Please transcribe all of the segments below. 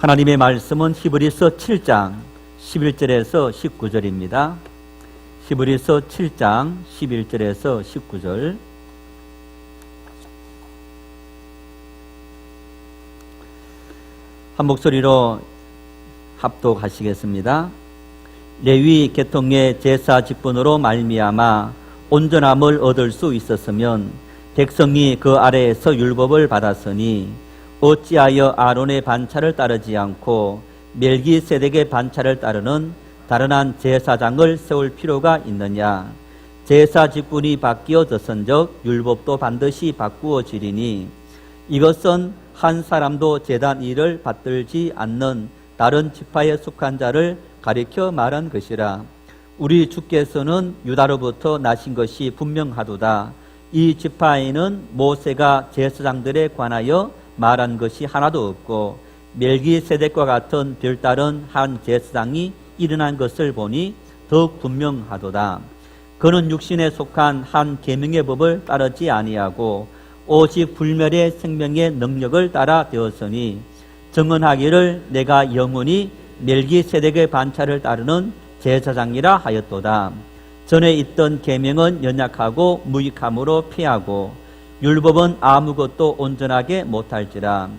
하나님의 말씀은 히브리서 7장 11절에서 19절입니다. 히브리서 7장 11절에서 19절. 한 목소리로 합독하시겠습니다. 레위 계통의 제사 직분으로 말미암아 온전함을 얻을 수 있었으면 백성이 그 아래에서 율법을 받았으니 어찌하여 아론의 반차를 따르지 않고 멜기세덱의 반차를 따르는 다른 한 제사장을 세울 필요가 있느냐. 제사 직분이 바뀌어졌은즉 율법도 반드시 바꾸어지리니 이것은 한 사람도 제단 일을 받들지 않는 다른 지파에 속한 자를 가리켜 말한 것이라. 우리 주께서는 유다로부터 나신 것이 분명하도다. 이 지파에는 모세가 제사장들에 관하여 말한 것이 하나도 없고 멜기세덱과 같은 별다른 한 제사장이 일어난 것을 보니 더욱 분명하도다. 그는 육신에 속한 한 계명의 법을 따르지 아니하고 오직 불멸의 생명의 능력을 따라 되었으니 증언하기를 내가 영원히 멜기세덱의 반차를 따르는 제사장이라 하였도다. 전에 있던 계명은 연약하고 무익함으로 피하고 율법은 아무것도 온전하게 못할지라.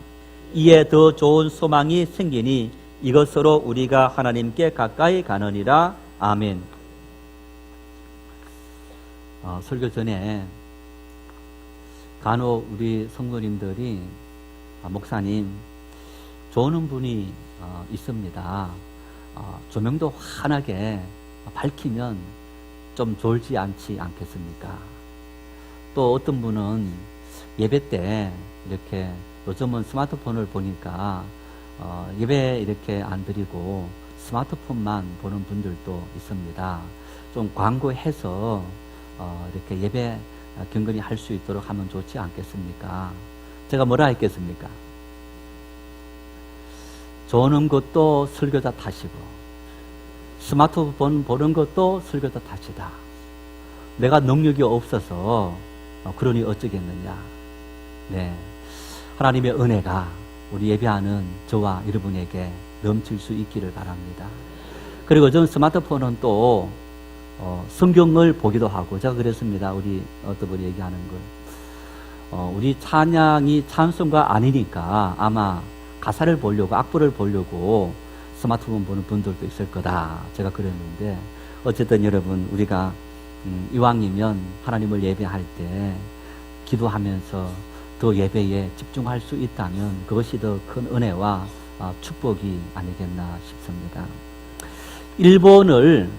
이에 더 좋은 소망이 생기니 이것으로 우리가 하나님께 가까이 가느니라. 아멘. 설교 전에 간혹 우리 성도님들이 목사님 좋은 분이 있습니다. 조명도 환하게 밝히면 좀 졸지 않지 않겠습니까? 또 어떤 분은 예배 때 이렇게 요즘은 스마트폰을 보니까 예배 이렇게 안 드리고 스마트폰만 보는 분들도 있습니다. 좀 광고해서 이렇게 예배 경건히 할 수 있도록 하면 좋지 않겠습니까? 제가 뭐라 했겠습니까? 좋은 것도 설교자 탓이고 스마트폰 보는 것도 설교자 탓이다. 내가 능력이 없어서 그러니 어쩌겠느냐. 네, 하나님의 은혜가 우리 예배하는 저와 여러분에게 넘칠 수 있기를 바랍니다. 그리고 전 스마트폰은 또 성경을 보기도 하고, 제가 그랬습니다. 우리 어떤 분이 얘기하는 걸. 우리 찬양이 찬송가 아니니까 아마 가사를 보려고, 악보를 보려고 스마트폰 보는 분들도 있을 거다. 제가 그랬는데, 어쨌든 여러분, 우리가 이왕이면 하나님을 예배할 때 기도하면서 더 예배에 집중할 수 있다면 그것이 더 큰 은혜와 축복이 아니겠나 싶습니다. 일본을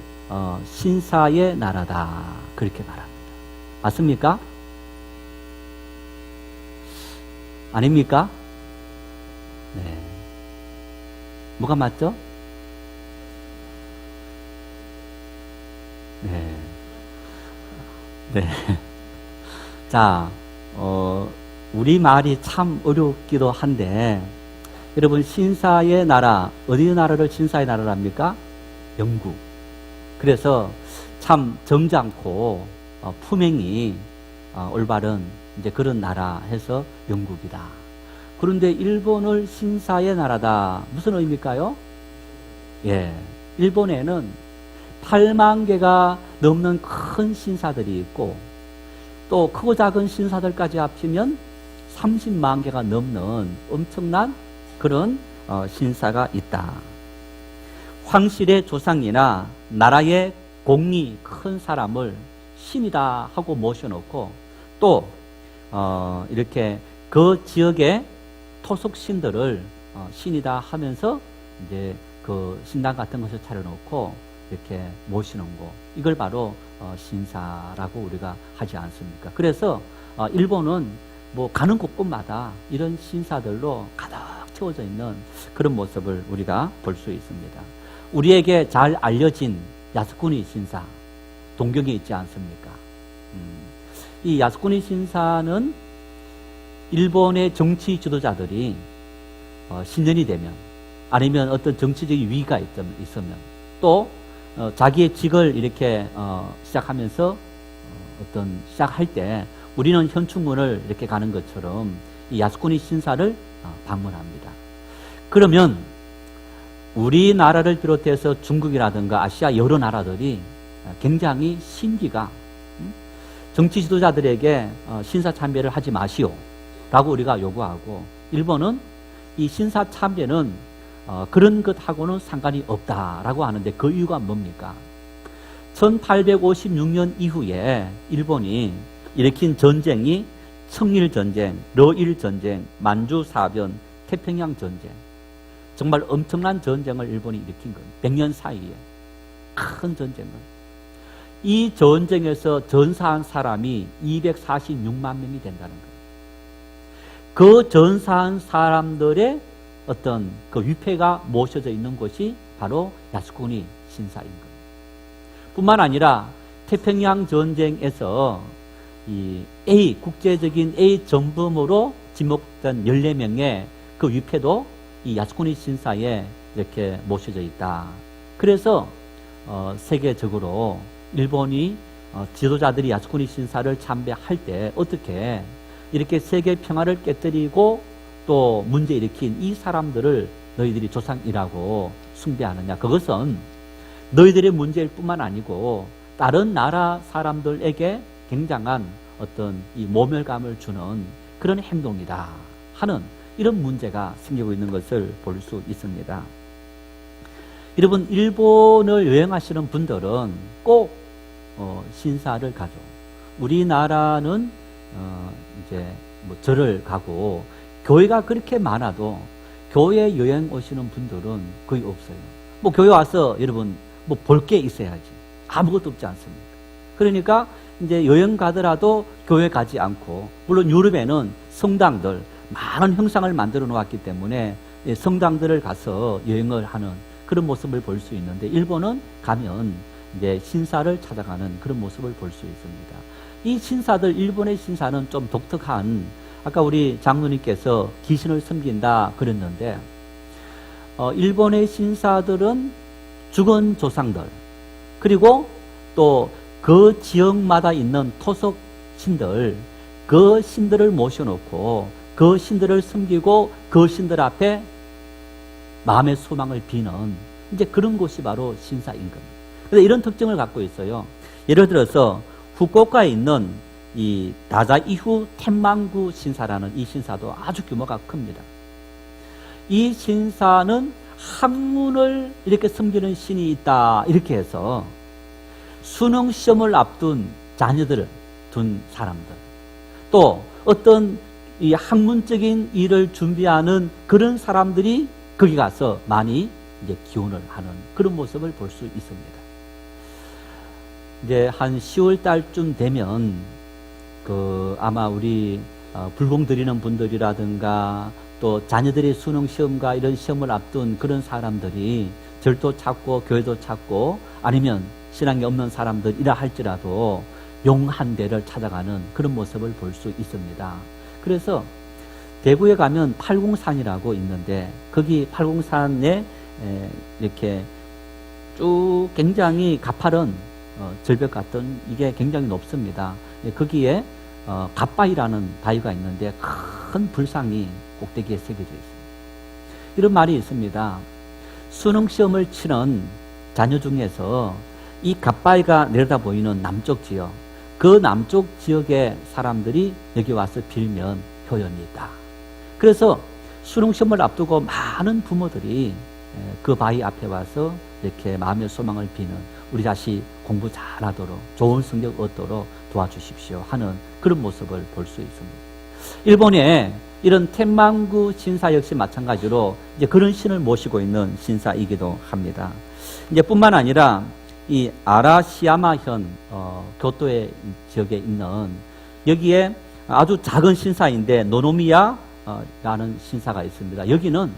신사의 나라다, 그렇게 말합니다. 맞습니까? 아닙니까? 네. 뭐가 맞죠? 네. 네. 자, 우리 말이 참 어렵기도 한데, 여러분, 신사의 나라, 어디 나라를 신사의 나라로 합니까? 영국. 그래서 참 점잖고 품행이 올바른 이제 그런 나라 해서 영국이다. 그런데 일본을 신사의 나라다. 무슨 의미일까요? 예, 일본에는 8만 개가 넘는 큰 신사들이 있고, 또 크고 작은 신사들까지 합치면 30만 개가 넘는 엄청난 그런 신사가 있다. 황실의 조상이나 나라의 공이 큰 사람을 신이다 하고 모셔놓고, 또 이렇게 그 지역의 토속신들을 신이다 하면서 이제 그 신당 같은 것을 차려놓고 이렇게 모시는 거, 이걸 바로 신사라고 우리가 하지 않습니까? 그래서 일본은 뭐 가는 곳곳마다 이런 신사들로 가득 채워져 있는 그런 모습을 우리가 볼 수 있습니다. 우리에게 잘 알려진 야스쿠니 신사, 동경에 있지 않습니까? 이 야스쿠니 신사는 일본의 정치 지도자들이 신년이 되면, 아니면 어떤 정치적인 위기가 있으면, 또 자기의 직을 이렇게 시작하면서 시작할 때 우리는 현충문을 이렇게 가는 것처럼 이 야스쿠니 신사를 방문합니다. 그러면 우리나라를 비롯해서 중국이라든가 아시아 여러 나라들이 굉장히 신기가 정치 지도자들에게 신사 참배를 하지 마시오 라고 우리가 요구하고, 일본은 이 신사 참배는 그런 것하고는 상관이 없다라고 하는데 그 이유가 뭡니까? 1856년 이후에 일본이 일으킨 전쟁이 청일전쟁, 러일전쟁, 만주사변, 태평양전쟁, 정말 엄청난 전쟁을 일본이 일으킨 겁니다. 100년 사이에 큰 전쟁을. 이 전쟁에서 전사한 사람이 246만 명이 된다는 거예요. 그 전사한 사람들의 어떤 그 위패가 모셔져 있는 곳이 바로 야스쿠니 신사인 겁니다. 뿐만 아니라 태평양 전쟁에서 이 A, 국제적인 A 전범으로 지목된 14명의 그 위패도 이 야스쿠니 신사에 이렇게 모셔져 있다. 그래서 세계적으로 일본이 지도자들이 야스쿠니 신사를 참배할 때 어떻게 이렇게 세계 평화를 깨뜨리고 또 문제 일으킨 이 사람들을 너희들이 조상이라고 숭배하느냐. 그것은 너희들의 문제일 뿐만 아니고 다른 나라 사람들에게 굉장한 어떤 이 모멸감을 주는 그런 행동이다 하는 이런 문제가 생기고 있는 것을 볼 수 있습니다. 여러분, 일본을 여행하시는 분들은 꼭 신사를 가죠. 우리나라는 이제 뭐 절을 가고 교회가 그렇게 많아도 교회 여행 오시는 분들은 거의 없어요. 뭐 교회 와서 여러분 뭐 볼 게 있어야지. 아무것도 없지 않습니까? 그러니까 이제 여행 가더라도 교회 가지 않고, 물론 유럽에는 성당들 많은 형상을 만들어 놓았기 때문에 성당들을 가서 여행을 하는 그런 모습을 볼 수 있는데, 일본은 가면 이제 신사를 찾아가는 그런 모습을 볼 수 있습니다. 이 신사들, 일본의 신사는 좀 독특한, 아까 우리 장로님께서 귀신을 섬긴다 그랬는데, 일본의 신사들은 죽은 조상들, 그리고 또 그 지역마다 있는 토속 신들, 그 신들을 모셔놓고 그 신들을 섬기고 그 신들 앞에 마음의 소망을 비는 이제 그런 곳이 바로 신사인 겁니다. 그래서 이런 특징을 갖고 있어요. 예를 들어서 후쿠오카에 있는 이 다자이후 텐만구 신사라는 이 신사도 아주 규모가 큽니다. 이 신사는 학문을 이렇게 섬기는 신이 있다 이렇게 해서 수능 시험을 앞둔 자녀들을 둔 사람들, 또 어떤 이 학문적인 일을 준비하는 그런 사람들이 거기 가서 많이 이제 기원을 하는 그런 모습을 볼 수 있습니다. 이제 한 10월 달쯤 되면 아마 우리 불공 드리는 분들이라든가 또 자녀들의 수능 시험과 이런 시험을 앞둔 그런 사람들이 절도 찾고 교회도 찾고 아니면 신앙이 없는 사람들이라 할지라도 용 한 대를 찾아가는 그런 모습을 볼 수 있습니다. 그래서 대구에 가면 팔공산이라고 있는데, 거기 팔공산에 이렇게 쭉 굉장히 가파른 절벽 같은 이게 굉장히 높습니다. 거기에 갓바위라는 바위가 있는데 큰 불상이 꼭대기에 새겨져 있습니다. 이런 말이 있습니다. 수능 시험을 치는 자녀 중에서 이 갓바위가 내려다 보이는 남쪽 지역, 그 남쪽 지역의 사람들이 여기 와서 빌면 효연이 있다. 그래서 수능 시험을 앞두고 많은 부모들이 그 바위 앞에 와서 이렇게 마음의 소망을 비는, 우리 자식 공부 잘하도록 좋은 성적 얻도록 도와주십시오 하는 그런 모습을 볼 수 있습니다. 일본에 이런 텐만구 신사 역시 마찬가지로 이제 그런 신을 모시고 있는 신사이기도 합니다. 이제 뿐만 아니라 이 아라시야마현 교토의 지역에 있는 여기에 아주 작은 신사인데 노노미야라는 신사가 있습니다. 여기는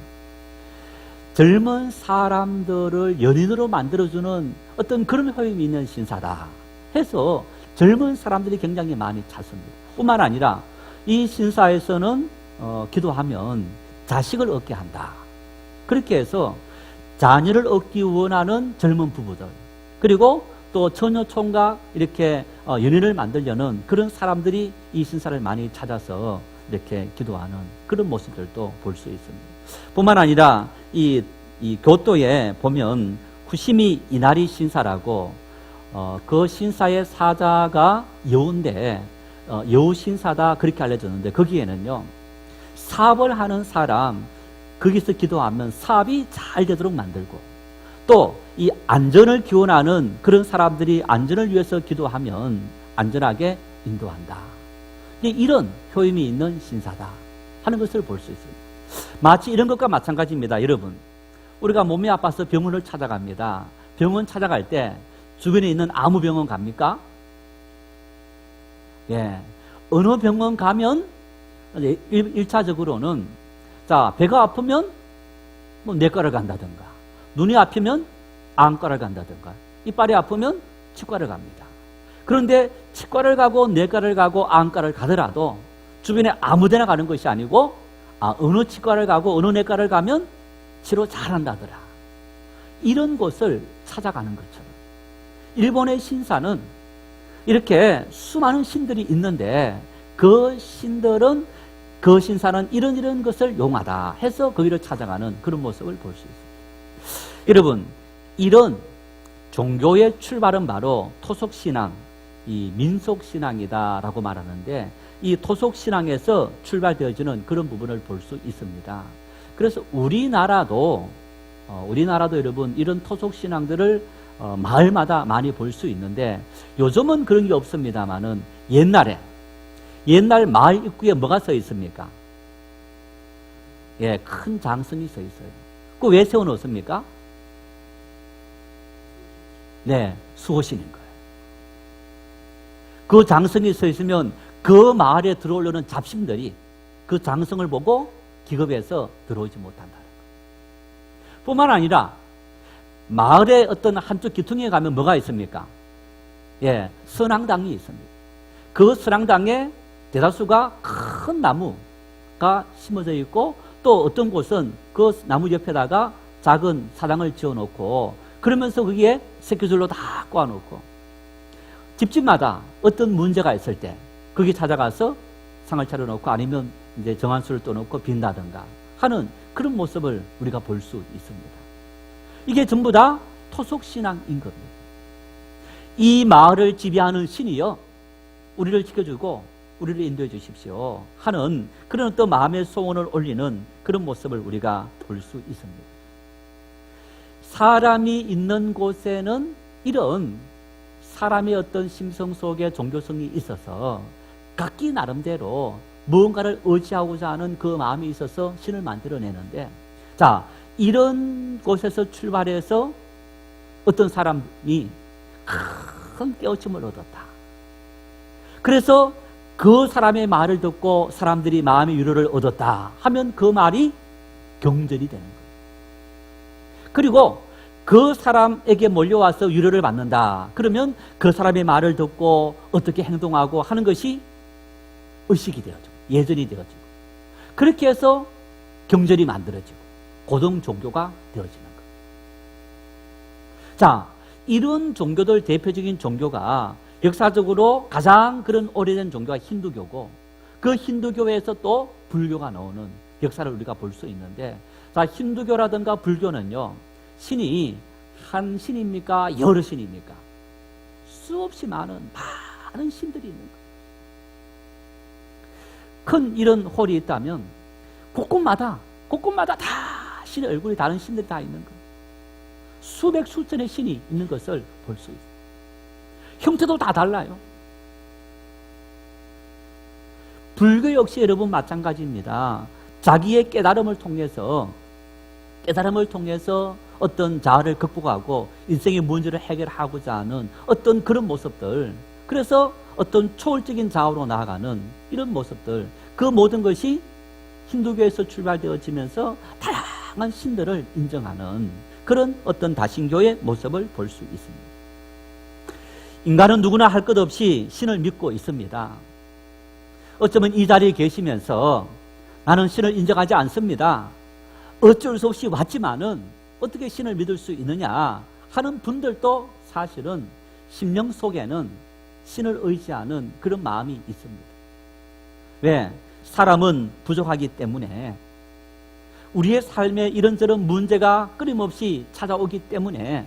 젊은 사람들을 연인으로 만들어주는 어떤 그런 효임이 있는 신사다 해서 젊은 사람들이 굉장히 많이 찾습니다. 뿐만 아니라 이 신사에서는 기도하면 자식을 얻게 한다. 그렇게 해서 자녀를 얻기 원하는 젊은 부부들, 그리고 또 처녀 총각 이렇게 연인을 만들려는 그런 사람들이 이 신사를 많이 찾아서 이렇게 기도하는 그런 모습들도 볼 수 있습니다. 뿐만 아니라 이 이 교토에 보면 후시미 이나리 신사라고 그 신사의 사자가 여우인데 여우 신사다 그렇게 알려졌는데 거기에는요 사업을 하는 사람 거기서 기도하면 사업이 잘 되도록 만들고 또 이 안전을 기원하는 그런 사람들이 안전을 위해서 기도하면 안전하게 인도한다. 이런 효임이 있는 신사다 하는 것을 볼 수 있습니다. 마치 이런 것과 마찬가지입니다. 여러분, 우리가 몸이 아파서 병원을 찾아갑니다. 병원 찾아갈 때 주변에 있는 아무 병원 갑니까? 예. 어느 병원 가면 1차적으로는 자, 배가 아프면 뭐 내과를 간다든가, 눈이 아프면 안과를 간다든가, 이빨이 아프면 치과를 갑니다. 그런데 치과를 가고 내과를 가고 안과를 가더라도 주변에 아무 데나 가는 것이 아니고 어느 치과를 가고 어느 내과를 가면 치료 잘한다더라. 이런 곳을 찾아가는 것처럼 일본의 신사는 이렇게 수많은 신들이 있는데 그 신사는 이런 것을 용하다 해서 거기를 찾아가는 그런 모습을 볼 수 있습니다. 여러분, 이런 종교의 출발은 바로 토속신앙, 이 민속신앙이다라고 말하는데 이 토속신앙에서 출발되어지는 그런 부분을 볼 수 있습니다. 그래서 우리나라도 여러분 이런 토속신앙들을 마을마다 많이 볼 수 있는데 요즘은 그런 게 없습니다만은 옛날 마을 입구에 뭐가 서 있습니까? 예, 큰 장성이 서 있어요. 그 왜 세워놓습니까? 네, 수호신인 거예요. 그 장성이 서 있으면 그 마을에 들어오려는 잡신들이 그 장성을 보고 기겁해서 들어오지 못한다는 거예요. 뿐만 아니라 마을의 어떤 한쪽 기퉁에 가면 뭐가 있습니까? 예, 선앙당이 있습니다. 그 선앙당에 대다수가 큰 나무가 심어져 있고 또 어떤 곳은 그 나무 옆에다가 작은 사당을 지어놓고 그러면서 거기에 새끼줄로 다 꼬아놓고 집집마다 어떤 문제가 있을 때 거기 찾아가서 상을 차려놓고 아니면 이제 정한수를 떠놓고 빈다든가 하는 그런 모습을 우리가 볼 수 있습니다. 이게 전부 다 토속신앙인 겁니다. 이 마을을 지배하는 신이요 우리를 지켜주고 우리를 인도해 주십시오 하는 그런 어떤 마음의 소원을 올리는 그런 모습을 우리가 볼 수 있습니다. 사람이 있는 곳에는 이런 사람의 어떤 심성 속에 종교성이 있어서 각기 나름대로 무언가를 의지하고자 하는 그 마음이 있어서 신을 만들어내는데 자, 이런 곳에서 출발해서 어떤 사람이 큰 깨우침을 얻었다. 그래서 그 사람의 말을 듣고 사람들이 마음의 위로를 얻었다 하면 그 말이 경전이 되는 거예요. 그리고 그 사람에게 몰려와서 위로를 받는다. 그러면 그 사람의 말을 듣고 어떻게 행동하고 하는 것이 의식이 되어지고 예전이 되어지고 그렇게 해서 경전이 만들어지고 고등 종교가 되어지는 거예요. 자, 이런 종교들 대표적인 종교가 역사적으로 가장 그런 오래된 종교가 힌두교고 그 힌두교에서 또 불교가 나오는 역사를 우리가 볼 수 있는데 자, 힌두교라든가 불교는요 신이 한 신입니까? 여러 신입니까? 수없이 많은 신들이 있는 거예요. 큰 이런 홀이 있다면 곳곳마다 다 신의 얼굴이 다른 신들이 다 있는 거예요. 수백 수천의 신이 있는 것을 볼 수 있어요. 형태도 다 달라요. 불교 역시 여러분 마찬가지입니다. 자기의 깨달음을 통해서 어떤 자아를 극복하고 인생의 문제를 해결하고자 하는 어떤 그런 모습들, 그래서 어떤 초월적인 자아로 나아가는 이런 모습들, 그 모든 것이 힌두교에서 출발되어지면서 다양한 신들을 인정하는 그런 어떤 다신교의 모습을 볼 수 있습니다. 인간은 누구나 할 것 없이 신을 믿고 있습니다. 어쩌면 이 자리에 계시면서 나는 신을 인정하지 않습니다. 어쩔 수 없이 왔지만은 어떻게 신을 믿을 수 있느냐 하는 분들도 사실은 심령 속에는 신을 의지하는 그런 마음이 있습니다. 왜? 사람은 부족하기 때문에 우리의 삶에 이런저런 문제가 끊임없이 찾아오기 때문에,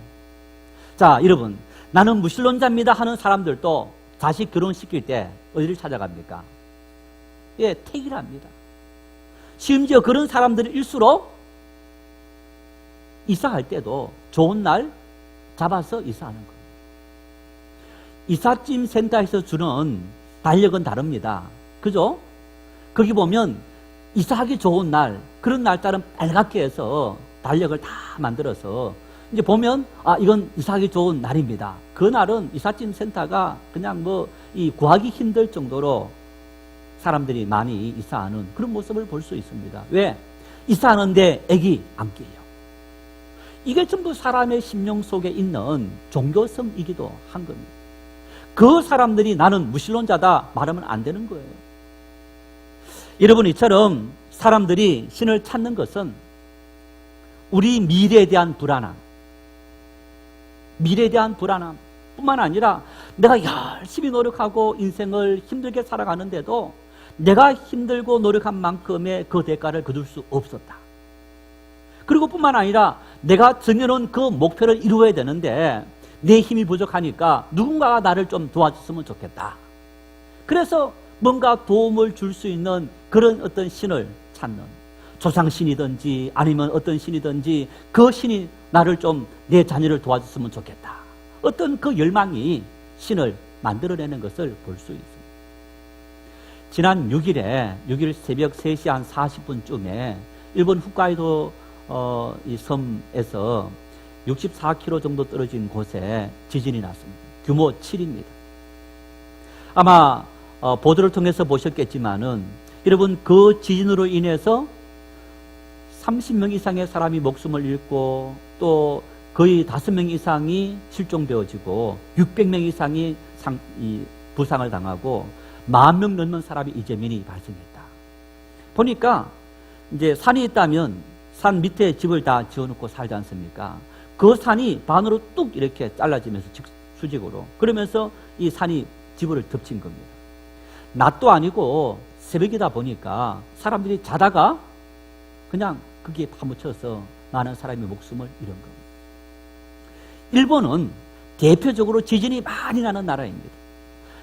자, 여러분, 나는 무신론자입니다 하는 사람들도 자식 결혼시킬 때 어디를 찾아갑니까? 예, 택일 합니다. 심지어 그런 사람들일수록 이사할 때도 좋은 날 잡아서 이사하는 거예요. 이삿짐 센터에서 주는 달력은 다릅니다. 그죠? 거기 보면 이사하기 좋은 날, 그런 날짜는 빨갛게 해서 달력을 다 만들어서 이제 보면, 아, 이건 이사하기 좋은 날입니다. 그 날은 이삿짐 센터가 그냥 이 구하기 힘들 정도로 사람들이 많이 이사하는 그런 모습을 볼 수 있습니다. 왜? 이사하는데 애기 안기예요. 이게 전부 사람의 심령 속에 있는 종교성이기도 한 겁니다. 그 사람들이 나는 무신론자다 말하면 안 되는 거예요. 여러분, 이처럼 사람들이 신을 찾는 것은 우리 미래에 대한 불안함, 미래에 대한 불안함 뿐만 아니라 내가 열심히 노력하고 인생을 힘들게 살아가는데도 내가 힘들고 노력한 만큼의 그 대가를 거둘 수 없었다. 그리고 뿐만 아니라 내가 정해놓은 그 목표를 이루어야 되는데 내 힘이 부족하니까 누군가가 나를 좀 도와줬으면 좋겠다. 그래서 뭔가 도움을 줄 수 있는 그런 어떤 신을 찾는, 조상신이든지 아니면 어떤 신이든지 그 신이 나를 좀, 내 자녀를 도와줬으면 좋겠다. 어떤 그 열망이 신을 만들어내는 것을 볼 수 있습니다. 지난 6일 새벽 3시 한 40분쯤에 일본 홋카이도 이 섬에서 64km 정도 떨어진 곳에 지진이 났습니다. 규모 7입니다. 아마 보도를 통해서 보셨겠지만은 여러분, 그 지진으로 인해서 30명 이상의 사람이 목숨을 잃고 또 거의 5명 이상이 실종되어지고 600명 이상이 부상을 당하고 10,000명 넘는 사람이 이재민이 발생했다. 보니까 이제 산이 있다면 산 밑에 집을 다 지어놓고 살지 않습니까? 그 산이 반으로 뚝 이렇게 잘라지면서 수직으로, 그러면서 이 산이 집을 덮친 겁니다. 낮도 아니고 새벽이다 보니까 사람들이 자다가 그냥 거기에 파묻혀서 많은 사람의 목숨을 잃은 겁니다. 일본은 대표적으로 지진이 많이 나는 나라입니다.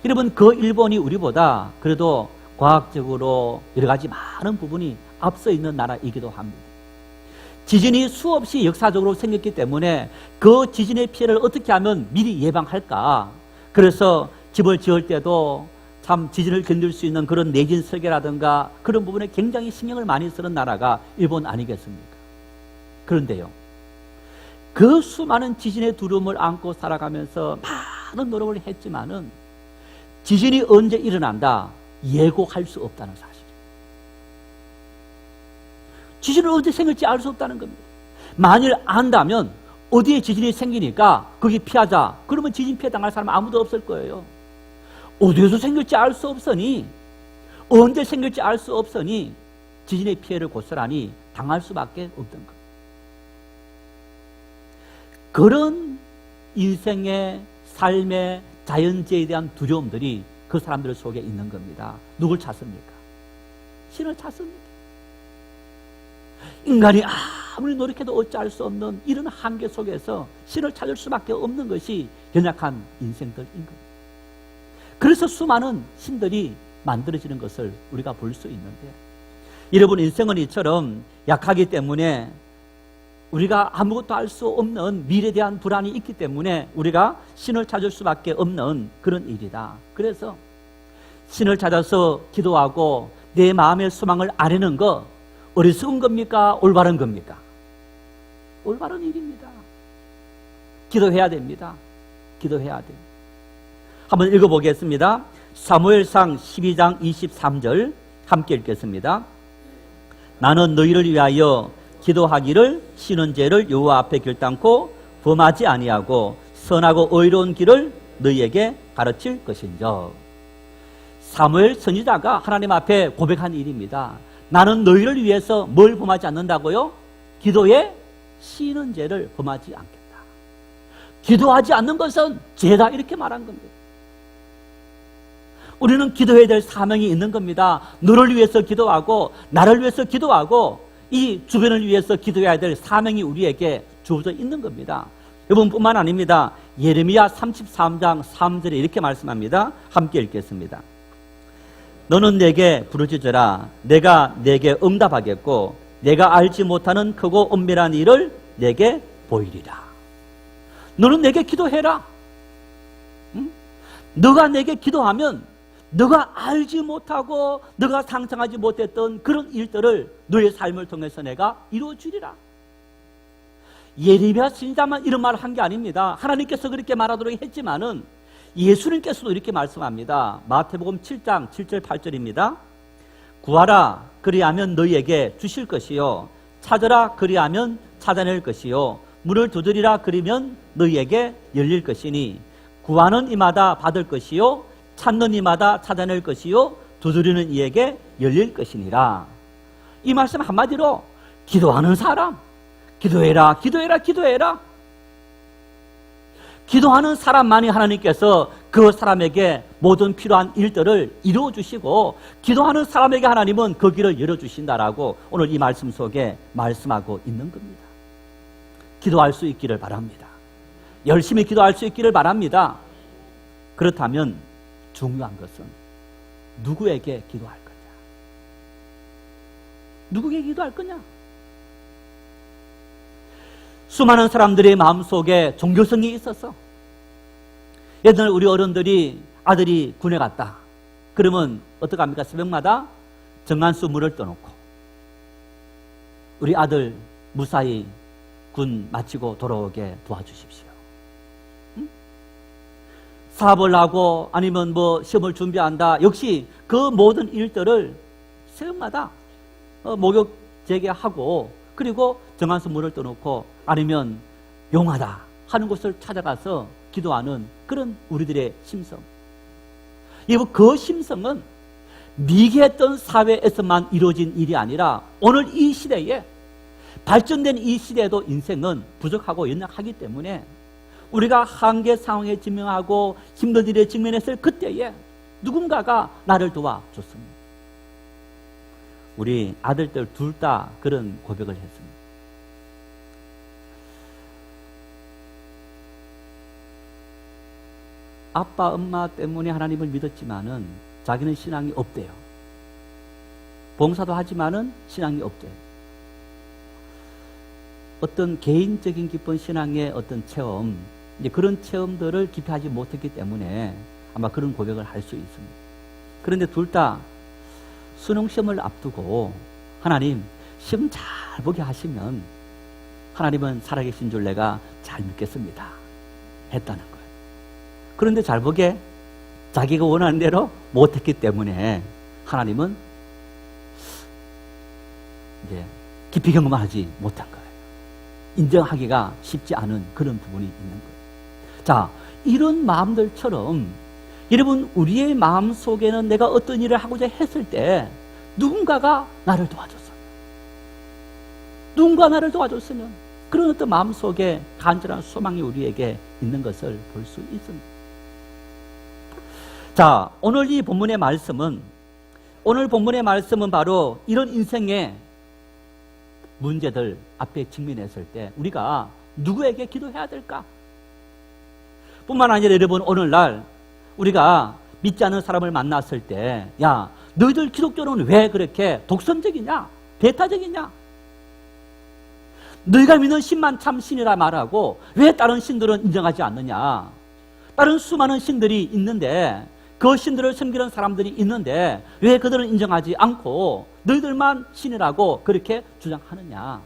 여러분, 그 일본이 우리보다 그래도 과학적으로 여러 가지 많은 부분이 앞서 있는 나라이기도 합니다. 지진이 수없이 역사적으로 생겼기 때문에 그 지진의 피해를 어떻게 하면 미리 예방할까? 그래서 집을 지을 때도 참 지진을 견딜 수 있는 그런 내진 설계라든가 그런 부분에 굉장히 신경을 많이 쓰는 나라가 일본 아니겠습니까? 그런데요, 그 수많은 지진의 두려움을 안고 살아가면서 많은 노력을 했지만은 지진이 언제 일어난다 예고할 수 없다는 사실. 지진은 언제 생길지 알 수 없다는 겁니다. 만일 안다면 어디에 지진이 생기니까 거기 피하자. 그러면 지진 피해 당할 사람 아무도 없을 거예요. 어디에서 생길지 알 수 없으니, 언제 생길지 알 수 없으니 지진의 피해를 고스란히 당할 수밖에 없던 겁니다. 그런 인생의 삶의 자연재해에 대한 두려움들이 그 사람들 속에 있는 겁니다. 누굴 찾습니까? 신을 찾습니다. 인간이 아무리 노력해도 어찌할 수 없는 이런 한계 속에서 신을 찾을 수밖에 없는 것이 연약한 인생들인 겁니다. 그래서 수많은 신들이 만들어지는 것을 우리가 볼 수 있는데, 여러분, 인생은 이처럼 약하기 때문에 우리가 아무것도 알 수 없는 미래에 대한 불안이 있기 때문에 우리가 신을 찾을 수밖에 없는 그런 일이다. 그래서 신을 찾아서 기도하고 내 마음의 소망을 아뢰는 거 어리석은 겁니까? 올바른 겁니까? 올바른 일입니다. 기도해야 됩니다. 기도해야 돼요. 한번 읽어보겠습니다. 사무엘상 12장 23절 함께 읽겠습니다. 나는 너희를 위하여 기도하기를 쉬는 죄를 여호와 앞에 결단코 범하지 아니하고 선하고 의로운 길을 너희에게 가르칠 것인즉. 사무엘 선지자가 하나님 앞에 고백한 일입니다. 나는 너희를 위해서 뭘 범하지 않는다고요? 기도에 쉬는 죄를 범하지 않겠다. 기도하지 않는 것은 죄다, 이렇게 말한 겁니다. 우리는 기도해야 될 사명이 있는 겁니다. 너를 위해서 기도하고 나를 위해서 기도하고 이 주변을 위해서 기도해야 될 사명이 우리에게 주어져 있는 겁니다. 이번뿐만 아닙니다. 예레미야 33장 3절에 이렇게 말씀합니다. 함께 읽겠습니다. 너는 내게 부르짖으라. 내가 내게 응답하겠고 내가 알지 못하는 크고 엄밀한 일을 내게 보이리라. 너는 내게 기도해라. 응? 너가 내게 기도하면 너가 알지 못하고 너가 상상하지 못했던 그런 일들을 너의 삶을 통해서 내가 이루어주리라. 예레미야 선지자만 이런 말을 한 게 아닙니다. 하나님께서 그렇게 말하도록 했지만은 예수님께서도 이렇게 말씀합니다. 마태복음 7장 7절 8절입니다. 구하라 그리하면 너희에게 주실 것이요 찾으라 그리하면 찾아낼 것이요 문을 두드리라 그리면 너희에게 열릴 것이니 구하는 이마다 받을 것이요 찾는 이마다 찾아낼 것이요 두드리는 이에게 열릴 것이니라. 이 말씀 한마디로 기도하는 사람, 기도해라 기도해라 기도해라. 기도하는 사람만이 하나님께서 그 사람에게 모든 필요한 일들을 이루어주시고 기도하는 사람에게 하나님은 그 길을 열어주신다라고 오늘 이 말씀 속에 말씀하고 있는 겁니다. 기도할 수 있기를 바랍니다. 열심히 기도할 수 있기를 바랍니다. 그렇다면 중요한 것은 누구에게 기도할 거냐? 누구에게 기도할 거냐? 수많은 사람들의 마음속에 종교성이 있어서 예전에 우리 어른들이 아들이 군에 갔다. 그러면 어떡합니까? 새벽마다 정한수 문을 떠놓고 우리 아들 무사히 군 마치고 돌아오게 도와주십시오. 응? 사업을 하고 아니면 뭐 시험을 준비한다. 역시 그 모든 일들을 새벽마다 목욕 재개하고 그리고 정한수 문을 떠놓고 아니면 용하다 하는 곳을 찾아가서 기도하는 그런 우리들의 심성. 그 심성은 미개했던 사회에서만 이루어진 일이 아니라 오늘 이 시대에 발전된 이 시대에도 인생은 부족하고 연약하기 때문에 우리가 한계 상황에 직면하고 힘든 일에 직면했을 그때에 누군가가 나를 도와줬습니다. 우리 아들들 둘 다 그런 고백을 했습니다. 아빠, 엄마 때문에 하나님을 믿었지만은 자기는 신앙이 없대요. 봉사도 하지만은 신앙이 없대요. 어떤 개인적인 깊은 신앙의 어떤 체험, 이제 그런 체험들을 깊이 하지 못했기 때문에 아마 그런 고백을 할 수 있습니다. 그런데 둘 다 수능시험을 앞두고 하나님 시험 잘 보게 하시면 하나님은 살아계신 줄 내가 잘 믿겠습니다 했다는 거예요. 그런데 잘 보게 자기가 원하는 대로 못했기 때문에 하나님은 이제 깊이 경험하지 못한 거예요. 인정하기가 쉽지 않은 그런 부분이 있는 거예요. 자, 이런 마음들처럼 여러분 우리의 마음 속에는 내가 어떤 일을 하고자 했을 때 누군가가 나를 도와줬어요. 누군가 나를 도와줬으면 그런 어떤 마음 속에 간절한 소망이 우리에게 있는 것을 볼 수 있습니다. 자, 오늘 이 본문의 말씀은 바로 이런 인생의 문제들 앞에 직면했을 때 우리가 누구에게 기도해야 될까? 뿐만 아니라 여러분 오늘날 우리가 믿지 않는 사람을 만났을 때 야, 너희들 기독교는 왜 그렇게 독선적이냐? 배타적이냐? 너희가 믿는 신만 참 신이라 말하고 왜 다른 신들은 인정하지 않느냐? 다른 수많은 신들이 있는데 그 신들을 섬기는 사람들이 있는데 왜 그들은 인정하지 않고 너희들만 신이라고 그렇게 주장하느냐?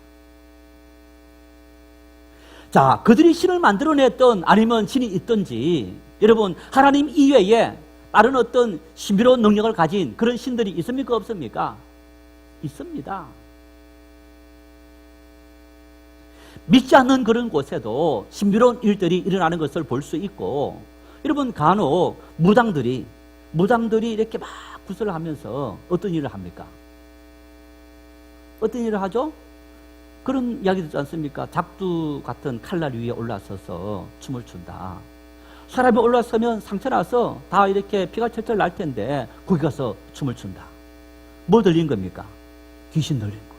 자, 그들이 신을 만들어냈던 아니면 신이 있든지 여러분 하나님 이외에 다른 어떤 신비로운 능력을 가진 그런 신들이 있습니까? 없습니까? 있습니다. 믿지 않는 그런 곳에도 신비로운 일들이 일어나는 것을 볼 수 있고 여러분 간혹 무당들이 이렇게 막 구슬을 하면서 어떤 일을 합니까? 어떤 일을 하죠? 그런 이야기 듣지 않습니까? 작두 같은 칼날 위에 올라서서 춤을 춘다. 사람이 올라서면 상처나서 다 이렇게 피가 철철 날 텐데 거기 가서 춤을 춘다. 뭐 들린 겁니까? 귀신 들린 거예요.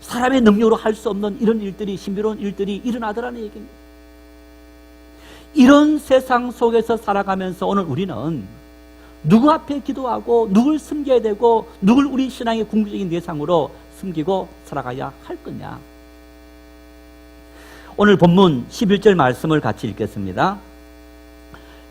사람의 능력으로 할 수 없는 이런 일들이, 신비로운 일들이 일어나더라는 얘기입니다. 이런 세상 속에서 살아가면서 오늘 우리는 누구 앞에 기도하고 누굴 섬겨야 되고 누굴 우리 신앙의 궁극적인 대상으로 섬기고 살아가야 할 거냐? 오늘 본문 11절 말씀을 같이 읽겠습니다.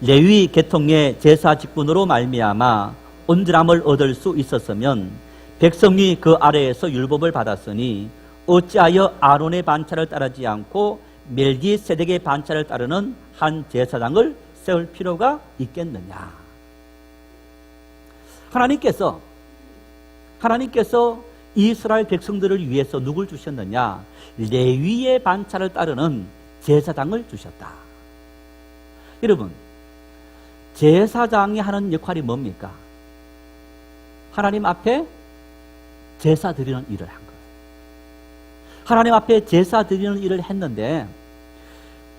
레위 계통의 제사 직분으로 말미암아 온전함을 얻을 수 있었으면 백성이 그 아래에서 율법을 받았으니 어찌하여 아론의 반차를 따르지 않고 멜기세덱의 반차를 따르는 한 제사장을 세울 필요가 있겠느냐? 하나님께서 이스라엘 백성들을 위해서 누굴 주셨느냐? 레위의 반차를 따르는 제사장을 주셨다. 여러분, 제사장이 하는 역할이 뭡니까? 하나님 앞에 제사 드리는 일을 한 거예요. 하나님 앞에 제사 드리는 일을 했는데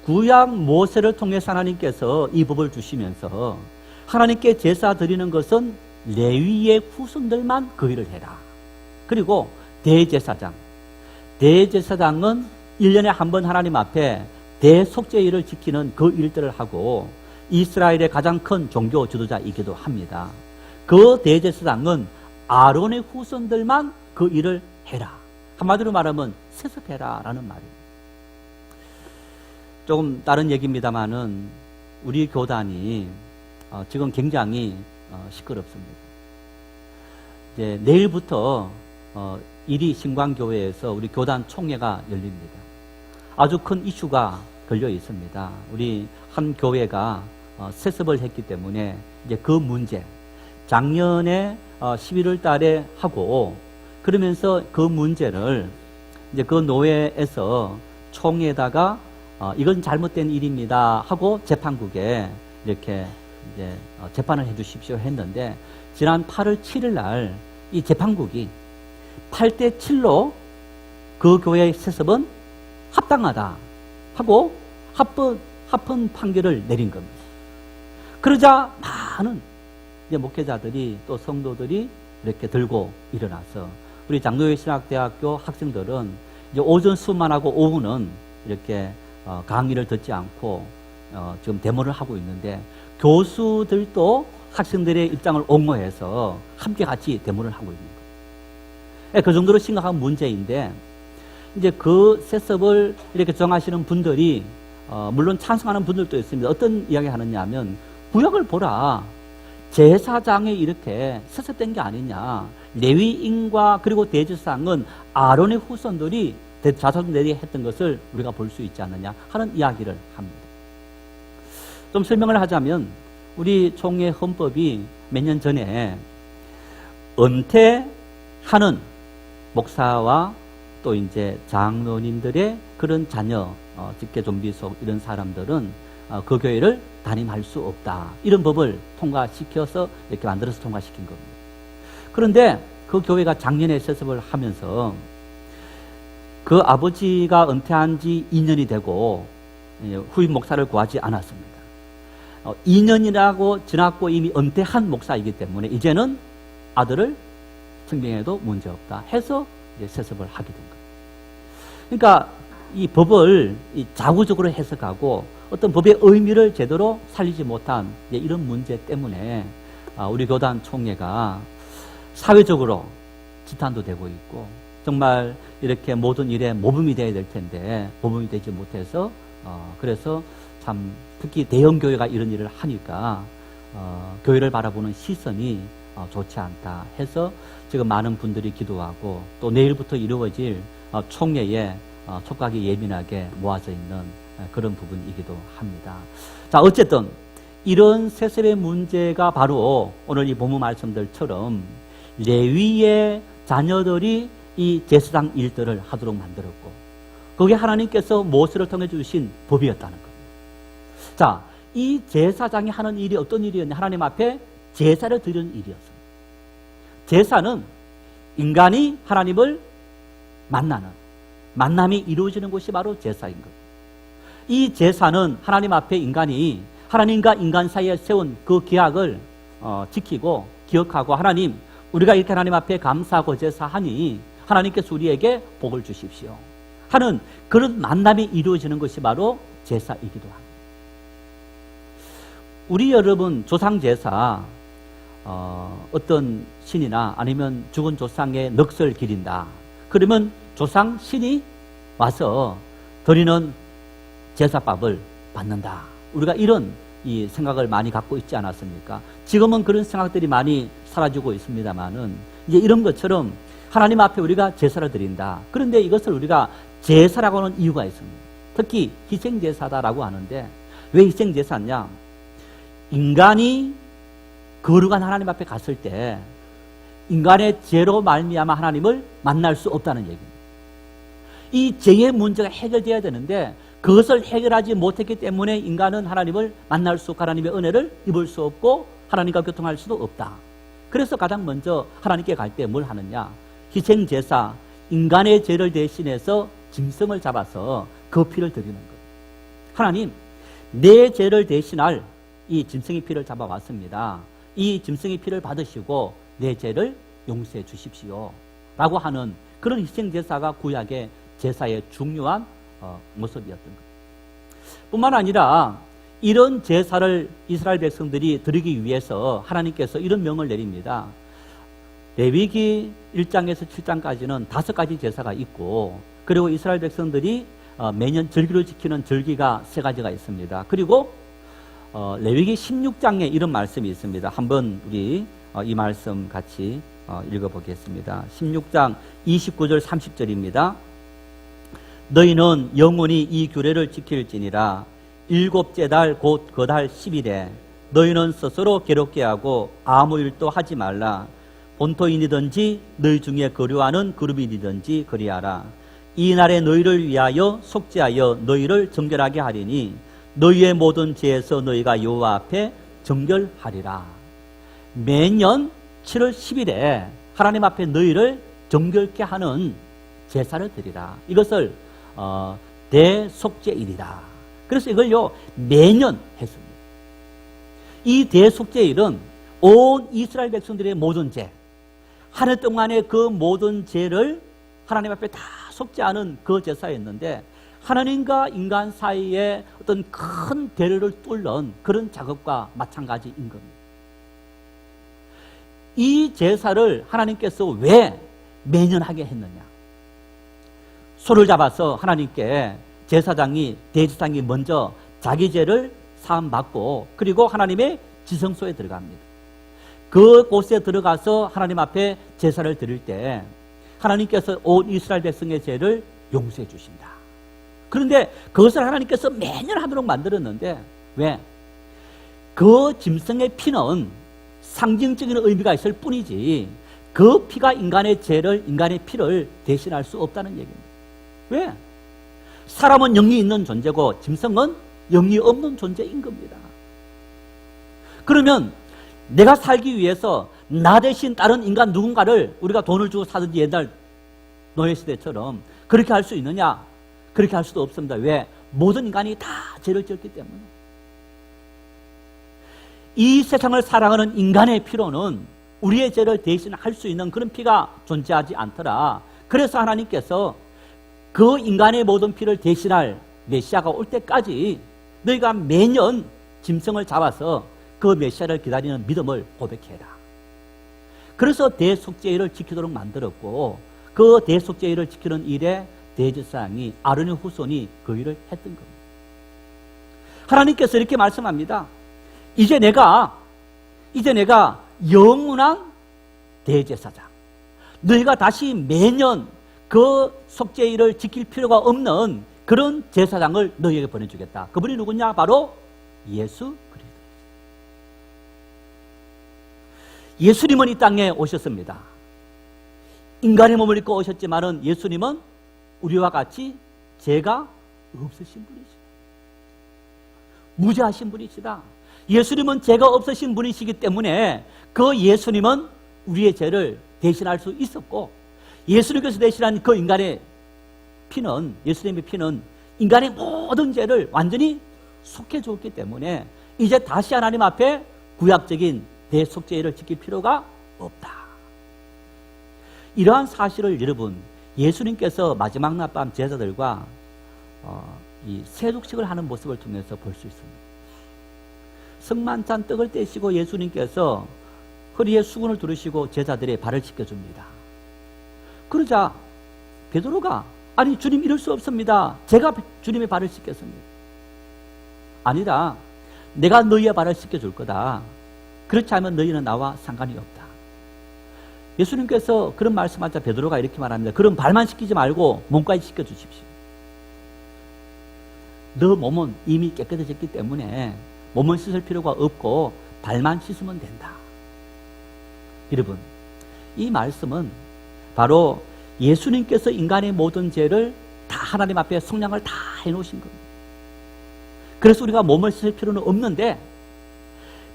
구약 모세를 통해서 하나님께서 이 법을 주시면서 하나님께 제사 드리는 것은 레위의 후손들만 그 일을 해라. 그리고 대제사장은 1년에 한 번 하나님 앞에 대속죄일을 지키는 그 일들을 하고 이스라엘의 가장 큰 종교 지도자이기도 합니다. 그 대제사장은 아론의 후손들만 그 일을 해라. 한마디로 말하면 세습해라 라는 말이에요. 조금 다른 얘기입니다만은 우리 교단이 지금 굉장히 시끄럽습니다. 이제 내일부터 이리 신광교회에서 우리 교단 총회가 열립니다. 아주 큰 이슈가 걸려 있습니다. 우리 한 교회가 세습을 했기 때문에 이제 그 문제, 작년에 11월 달에 하고 그러면서 그 문제를 이제 그 노회에서 총회에다가 이건 잘못된 일입니다 하고 재판국에 이렇게 이제 재판을 해 주십시오 했는데 지난 8월 7일 날 이 재판국이 8대 7로 그 교회의 세습은 합당하다 하고 합헌 판결을 내린 겁니다. 그러자 많은 이제 목회자들이 또 성도들이 이렇게 들고 일어나서 우리 장로회 신학대학교 학생들은 이제 오전 수업만 하고 오후는 이렇게 강의를 듣지 않고 지금 데모를 하고 있는데 교수들도 학생들의 입장을 옹호해서 함께 같이 데모를 하고 있는 거예요. 그 정도로 심각한 문제인데 이제 그 세습을 이렇게 정하시는 분들이 물론 찬성하는 분들도 있습니다. 어떤 이야기 하느냐 하면 구약을 보라. 제사장이 이렇게 세습된 게 아니냐. 레위인과 그리고 대제사장은 아론의 후손들이 자손들이 했던 것을 우리가 볼 수 있지 않느냐 하는 이야기를 합니다. 좀 설명을 하자면 우리 총회 헌법이 몇 년 전에 은퇴하는 목사와 또 이제 장로님들의 그런 자녀, 직계 좀비속 이런 사람들은 그 교회를 담임할 수 없다. 이런 법을 통과시켜서 이렇게 만들어서 통과시킨 겁니다. 그런데 그 교회가 작년에 세습을 하면서 그 아버지가 은퇴한 지 2년이 되고 후임 목사를 구하지 않았습니다. 2년이라고 지났고 이미 은퇴한 목사이기 때문에 이제는 아들을 증빙해도 문제없다 해서 이제 세습을 하게 된 거예요. 그러니까 이 법을 자구적으로 해석하고 어떤 법의 의미를 제대로 살리지 못한 이런 문제 때문에 우리 교단 총회가 사회적으로 지탄도 되고 있고 정말 이렇게 모든 일에 모범이 되어야 될 텐데 모범이 되지 못해서 그래서 참 특히 대형 교회가 이런 일을 하니까 교회를 바라보는 시선이 좋지 않다 해서 지금 많은 분들이 기도하고 또 내일부터 이루어질 총회에 촉각이 예민하게 모아져 있는 그런 부분이기도 합니다. 자, 어쨌든 이런 세습의 문제가 바로 오늘 이 본문 말씀들처럼 레위의 자녀들이 이 제사장 일들을 하도록 만들었고 그게 하나님께서 모세를 통해 주신 법이었다는 겁니다. 자, 이 제사장이 하는 일이 어떤 일이었냐? 하나님 앞에 제사를 드리는 일이었습니다. 제사는 인간이 하나님을 만나는 만남이 이루어지는 곳이 바로 제사인 겁니다. 이 제사는 하나님 앞에 인간이 하나님과 인간 사이에 세운 그 계약을 지키고 기억하고 하나님 우리가 이렇게 하나님 앞에 감사하고 제사하니 하나님께서 우리에게 복을 주십시오 하는 그런 만남이 이루어지는 것이 바로 제사이기도 합니다. 우리 여러분 조상제사 어떤 신이나 아니면 죽은 조상의 넋을 기린다. 그러면 조상 신이 와서 드리는 제사밥을 받는다. 우리가 이런 이 생각을 많이 갖고 있지 않았습니까? 지금은 그런 생각들이 많이 사라지고 있습니다만은 이제 이런 것처럼 하나님 앞에 우리가 제사를 드린다. 그런데 이것을 우리가 제사라고 하는 이유가 있습니다. 특히 희생제사다라고 하는데 왜 희생제사냐? 인간이 거룩한 하나님 앞에 갔을 때 인간의 죄로 말미암아 하나님을 만날 수 없다는 얘기입니다. 이 죄의 문제가 해결돼야 되는데 그것을 해결하지 못했기 때문에 인간은 하나님을 만날 수 없고 하나님의 은혜를 입을 수 없고 하나님과 교통할 수도 없다. 그래서 가장 먼저 하나님께 갈 때 뭘 하느냐? 희생제사, 인간의 죄를 대신해서 짐승을 잡아서 그 피를 드리는 거예요. 하나님, 내 죄를 대신할 이 짐승의 피를 잡아왔습니다. 이 짐승의 피를 받으시고 내 죄를 용서해 주십시오 라고 하는 그런 희생제사가 구약의 제사의 중요한 모습이었던 거예요. 뿐만 아니라 이런 제사를 이스라엘 백성들이 드리기 위해서 하나님께서 이런 명을 내립니다. 레위기 1장에서 7장까지는 5가지 제사가 있고 그리고 이스라엘 백성들이 매년 절기로 지키는 절기가 3가지가 있습니다. 그리고 레위기 16장에 이런 말씀이 있습니다. 한번 우리 이 말씀 같이 읽어보겠습니다. 16장 29절 30절입니다. 너희는 영원히 이 규례를 지킬지니라. 7째 달 곧 그 달 10일에 너희는 스스로 괴롭게 하고 아무 일도 하지 말라. 본토인이든지 너희 중에 거류하는 그룹이든지 그리하라. 이 날에 너희를 위하여 속죄하여 너희를 정결하게 하리니 너희의 모든 죄에서 너희가 여호와 앞에 정결하리라. 매년 7월 10일에 하나님 앞에 너희를 정결케 하는 제사를 드리라. 이것을 대속죄일이다. 그래서 이걸요 매년 했습니다. 이 대속죄일은 온 이스라엘 백성들의 모든 죄, 한 해 동안의 그 모든 죄를 하나님 앞에 다 속죄하는 그 제사였는데 하나님과 인간 사이에 어떤 큰 대를 뚫는 그런 작업과 마찬가지인 겁니다. 이 제사를 하나님께서 왜 매년 하게 했느냐? 소를 잡아서 하나님께 제사장이 대제사장이 먼저 자기 죄를 사함받고 그리고 하나님의 지성소에 들어갑니다. 그곳에 들어가서 하나님 앞에 제사를 드릴 때 하나님께서 온 이스라엘 백성의 죄를 용서해 주신다. 그런데 그것을 하나님께서 매년 하도록 만들었는데 왜? 그 짐승의 피는 상징적인 의미가 있을 뿐이지 그 피가 인간의 죄를, 인간의 피를 대신할 수 없다는 얘기입니다. 왜? 사람은 영이 있는 존재고 짐승은 영이 없는 존재인 겁니다. 그러면 내가 살기 위해서 나 대신 다른 인간 누군가를 우리가 돈을 주고 사든지 옛날 노예시대처럼 그렇게 할 수 있느냐? 그렇게 할 수도 없습니다. 왜? 모든 인간이 다 죄를 지었기 때문에. 이 세상을 살아가는 인간의 피로는 우리의 죄를 대신할 수 있는 그런 피가 존재하지 않더라. 그래서 하나님께서 그 인간의 모든 피를 대신할 메시아가 올 때까지 너희가 매년 짐승을 잡아서 그 메시아를 기다리는 믿음을 고백해라. 그래서 대속죄일을 지키도록 만들었고 그 대속죄일을 지키는 일에 대제사장이 아론의 후손이 그 일을 했던 겁니다. 하나님께서 이렇게 말씀합니다. 이제 내가 영원한 대제사장, 너희가 다시 매년 그 속죄일을 지킬 필요가 없는 그런 제사장을 너희에게 보내주겠다. 그분이 누구냐? 바로 예수 그리스도. 예수님은 이 땅에 오셨습니다. 인간의 몸을 입고 오셨지만은 예수님은 우리와 같이 죄가 없으신 분이시다. 무죄하신 분이시다. 예수님은 죄가 없으신 분이시기 때문에 그 예수님은 우리의 죄를 대신할 수 있었고 예수님께서 대신한 그 인간의 피는, 예수님의 피는 인간의 모든 죄를 완전히 속해 주었기 때문에 이제 다시 하나님 앞에 구약적인 대속죄를 지킬 필요가 없다. 이러한 사실을 여러분 예수님께서 마지막 날 밤 제자들과 이 세둑식을 하는 모습을 통해서 볼 수 있습니다. 성만찬 떡을 떼시고 예수님께서 허리에 수건을 두르시고 제자들의 발을 씻겨줍니다. 그러자 베드로가 아니 주님 이럴 수 없습니다. 제가 주님의 발을 씻겼습니다. 아니다. 내가 너희의 발을 씻겨줄 거다. 그렇지 않으면 너희는 나와 상관이 없다. 예수님께서 그런 말씀하자 베드로가 이렇게 말합니다. 그럼 발만 씻기지 말고 몸까지 씻겨주십시오. 너 몸은 이미 깨끗해졌기 때문에 몸을 씻을 필요가 없고 발만 씻으면 된다. 여러분, 이 말씀은 바로 예수님께서 인간의 모든 죄를 다 하나님 앞에 속량을 다 해놓으신 겁니다. 그래서 우리가 몸을 씻을 필요는 없는데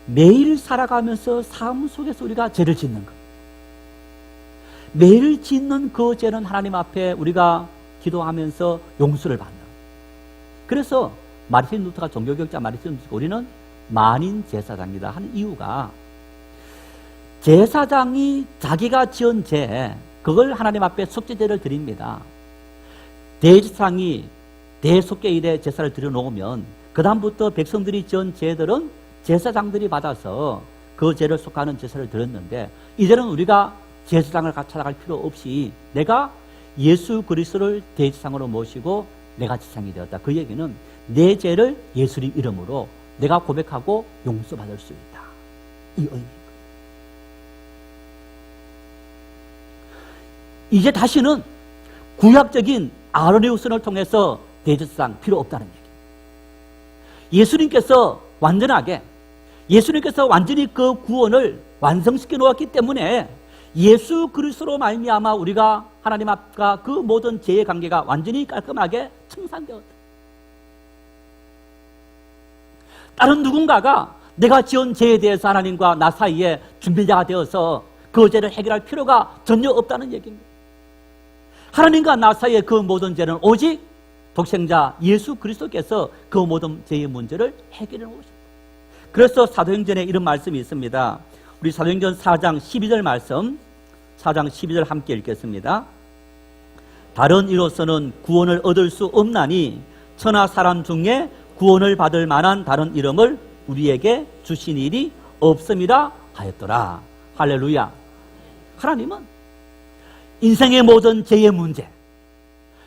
매일 살아가면서 삶 속에서 우리가 죄를 짓는 것. 매일 짓는 그 죄는 하나님 앞에 우리가 기도하면서 용서를 받는. 그래서 마르틴 루터가 종교개혁자 마르틴 루터가 우리는 만인 제사장이다 하는 이유가 제사장이 자기가 지은 죄 그걸 하나님 앞에 속죄제를 드립니다. 대제사장이 대속죄일에 제사를 드려놓으면 그 다음부터 백성들이 지은 죄들은 제사장들이 받아서 그 죄를 속하는 제사를 드렸는데 이제는 우리가 제사장을 찾아갈 필요 없이 내가 예수 그리스도를 대제사장으로 모시고 내가 제사장이 되었다. 그 얘기는 내 죄를 예수님 이름으로 내가 고백하고 용서받을 수 있다. 이 의미입니다. 이제 다시는 구약적인 아론의 후손을 통해서 대제사장 필요 없다는 얘기입니다. 예수님께서 완전히 그 구원을 완성시켜 놓았기 때문에 예수 그리스도로 말미암아 우리가 하나님 앞과 그 모든 죄의 관계가 완전히 깔끔하게 청산되었다. 다른 누군가가 내가 지은 죄에 대해서 하나님과 나 사이에 준비자가 되어서 그 죄를 해결할 필요가 전혀 없다는 얘기입니다. 하나님과 나 사이의 그 모든 죄는 오직 독생자 예수 그리스도께서 그 모든 죄의 문제를 해결해 놓으셨다. 그래서 사도행전에 이런 말씀이 있습니다. 우리 사도행전 4장 12절 말씀, 4장 12절 함께 읽겠습니다. 다른 이로서는 구원을 얻을 수 없나니 천하 사람 중에 구원을 받을 만한 다른 이름을 우리에게 주신 일이 없음이라 하였더라. 할렐루야. 하나님은 인생의 모든 죄의 문제,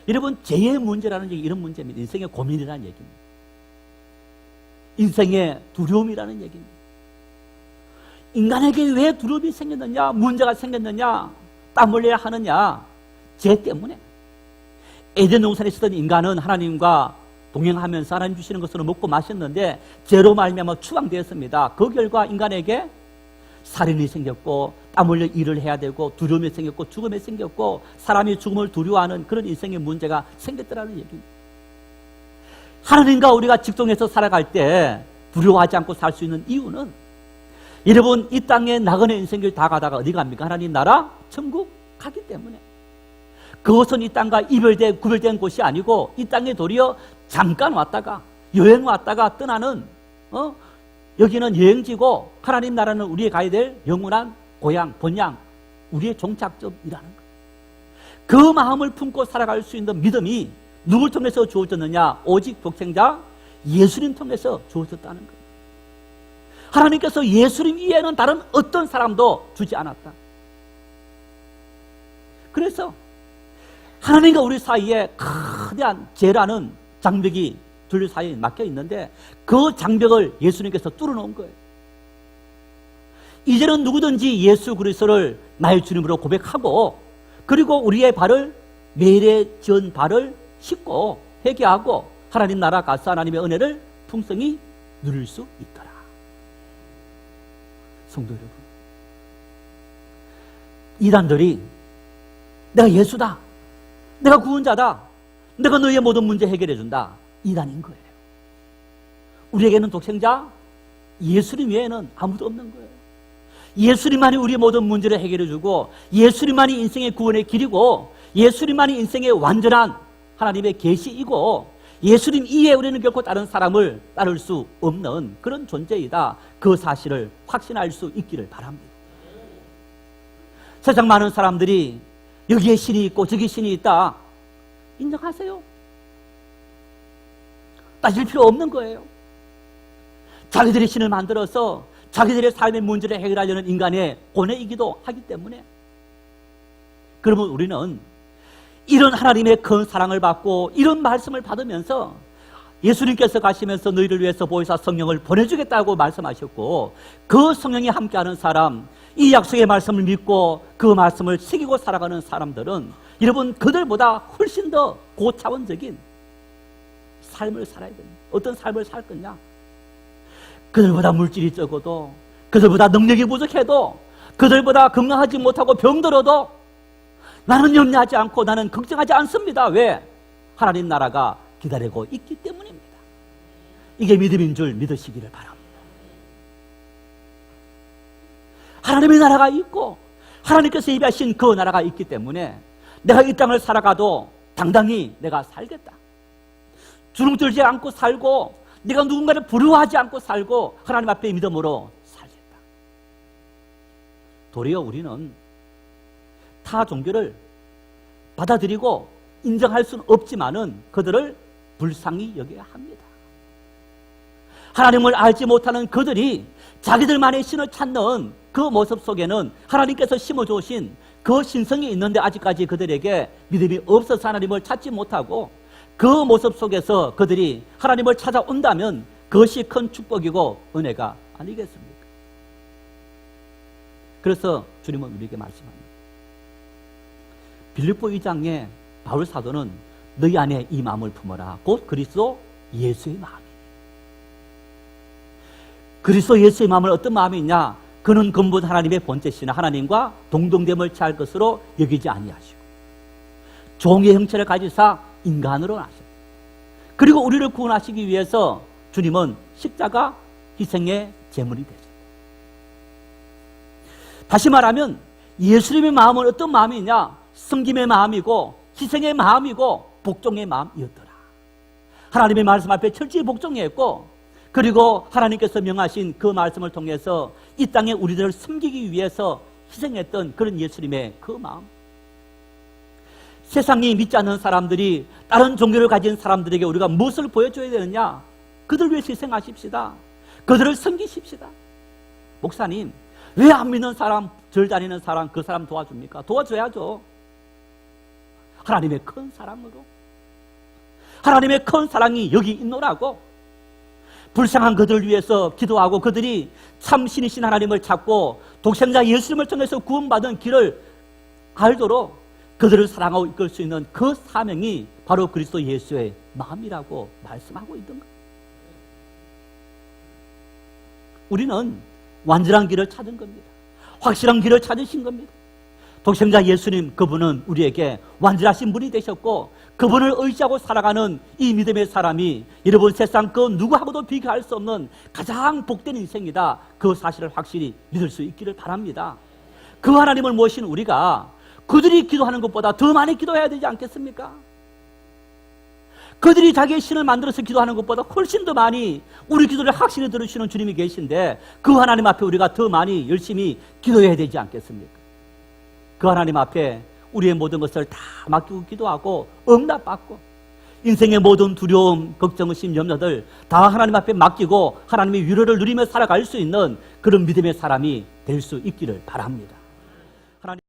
여러분 죄의 문제라는 얘기 이런 문제입니다. 인생의 고민이라는 얘기입니다. 인생의 두려움이라는 얘기입니다. 인간에게 왜 두려움이 생겼느냐, 문제가 생겼느냐, 땀 흘려야 하느냐, 죄 때문에. 에덴 동산에 있었던 인간은 하나님과 동행하면서 하나님 주시는 것으로 먹고 마셨는데 죄로 말미암아 추방되었습니다. 그 결과 인간에게 살인이 생겼고 땀 흘려 일을 해야 되고 두려움이 생겼고 죽음이 생겼고 사람이 죽음을 두려워하는 그런 인생의 문제가 생겼더라는 얘기입니다. 하나님과 우리가 직동해서 살아갈 때 두려워하지 않고 살 수 있는 이유는 여러분 이 땅에 나그네 인생길 다 가다가 어디 갑니까? 하나님 나라 천국 가기 때문에. 그것은 이 땅과 구별된 곳이 아니고 이 땅에 도리어 잠깐 왔다가 여행 왔다가 떠나는 여기는 여행지고 하나님 나라는 우리의 가야 될 영원한 고향, 본향, 우리의 종착점이라는 거예요. 그 마음을 품고 살아갈 수 있는 믿음이 누굴 통해서 주어졌느냐? 오직 독생자 예수님 통해서 주어졌다는 거예요. 하나님께서 예수님 이외에는 다른 어떤 사람도 주지 않았다. 그래서 하나님과 우리 사이에 거대한 죄라는 장벽이 둘 사이에 막혀 있는데 그 장벽을 예수님께서 뚫어놓은 거예요. 이제는 누구든지 예수 그리스도를 나의 주님으로 고백하고 그리고 우리의 발을 매일의 지은 발을 씻고 회개하고 하나님 나라 가서 하나님의 은혜를 풍성히 누릴 수 있더라. 성도 여러분, 이단들이 내가 예수다, 내가 구원자다, 내가 너희의 모든 문제 해결해 준다, 이단인 거예요. 우리에게는 독생자 예수님 외에는 아무도 없는 거예요. 예수님만이 우리의 모든 문제를 해결해 주고 예수님만이 인생의 구원의 길이고 예수님만이 인생의 완전한 하나님의 계시이고 예수님 이외에 우리는 결코 다른 사람을 따를 수 없는 그런 존재이다. 그 사실을 확신할 수 있기를 바랍니다. 세상 많은 사람들이 여기에 신이 있고 저기 신이 있다. 인정하세요. 따질 필요 없는 거예요. 자기들의 신을 만들어서 자기들의 삶의 문제를 해결하려는 인간의 고뇌이기도 하기 때문에, 그러면 우리는 이런 하나님의 큰 사랑을 받고 이런 말씀을 받으면서 예수님께서 가시면서 너희를 위해서 보혜사 성령을 보내주겠다고 말씀하셨고, 그 성령이 함께하는 사람, 이 약속의 말씀을 믿고 그 말씀을 새기고 살아가는 사람들은 여러분 그들보다 훨씬 더 고차원적인 삶을 살아야 됩니다. 어떤 삶을 살 거냐? 그들보다 물질이 적어도, 그들보다 능력이 부족해도, 그들보다 건강하지 못하고 병들어도 나는 염려하지 않고 나는 걱정하지 않습니다. 왜? 하나님 나라가 기다리고 있기 때문입니다. 이게 믿음인 줄 믿으시기를 바랍니다. 하나님의 나라가 있고 하나님께서 예비하신 그 나라가 있기 때문에 내가 이 땅을 살아가도 당당히 내가 살겠다. 주눅들지 않고 살고, 내가 누군가를 부러워하지 않고 살고 하나님 앞에 믿음으로 살겠다. 도리어 우리는 타 종교를 받아들이고 인정할 수는 없지만은 그들을 불쌍히 여겨야 합니다. 하나님을 알지 못하는 그들이 자기들만의 신을 찾는 그 모습 속에는 하나님께서 심어주신 그 신성이 있는데 아직까지 그들에게 믿음이 없어서 하나님을 찾지 못하고, 그 모습 속에서 그들이 하나님을 찾아온다면 그것이 큰 축복이고 은혜가 아니겠습니까? 그래서 주님은 우리에게 말씀합니다. 빌립보 2장에 바울 사도는 너희 안에 이 마음을 품어라. 곧 그리스도 예수의 마음이니. 그리스도 예수의 마음은 어떤 마음이 있냐? 그는 근본 하나님의 본체시나 하나님과 동등됨을 취할 것으로 여기지 아니하시고 종의 형체를 가지사 인간으로 나셨다. 그리고 우리를 구원하시기 위해서 주님은 십자가 희생의 제물이 되셨다. 다시 말하면 예수님의 마음은 어떤 마음이냐? 섬김의 마음이고 희생의 마음이고 복종의 마음이었더라. 하나님의 말씀 앞에 철저히 복종했고, 그리고 하나님께서 명하신 그 말씀을 통해서 이 땅에 우리들을 섬기기 위해서 희생했던 그런 예수님의 그 마음. 세상이 믿지 않는 사람들이, 다른 종교를 가진 사람들에게 우리가 무엇을 보여줘야 되느냐? 그들 위해서 희생하십시다. 그들을 섬기십시다. 목사님, 왜 안 믿는 사람, 절 다니는 사람, 그 사람 도와줍니까? 도와줘야죠. 하나님의 큰 사랑으로. 하나님의 큰 사랑이 여기 있노라고. 불쌍한 그들을 위해서 기도하고 그들이 참 신이신 하나님을 찾고 독생자 예수님을 통해서 구원받은 길을 알도록 그들을 사랑하고 이끌 수 있는 그 사명이 바로 그리스도 예수의 마음이라고 말씀하고 있던 거예요. 우리는 완전한 길을 찾은 겁니다. 확실한 길을 찾으신 겁니다. 독생자 예수님, 그분은 우리에게 완전하신 분이 되셨고 그분을 의지하고 살아가는 이 믿음의 사람이 여러분 세상 그 누구하고도 비교할 수 없는 가장 복된 인생이다. 그 사실을 확실히 믿을 수 있기를 바랍니다. 그 하나님을 모신 우리가 그들이 기도하는 것보다 더 많이 기도해야 되지 않겠습니까? 그들이 자기의 신을 만들어서 기도하는 것보다 훨씬 더 많이 우리 기도를 확실히 들으시는 주님이 계신데 그 하나님 앞에 우리가 더 많이 열심히 기도해야 되지 않겠습니까? 그 하나님 앞에 우리의 모든 것을 다 맡기고 기도하고 응답받고 인생의 모든 두려움, 걱정, 의심, 염려들 다 하나님 앞에 맡기고 하나님의 위로를 누리며 살아갈 수 있는 그런 믿음의 사람이 될 수 있기를 바랍니다.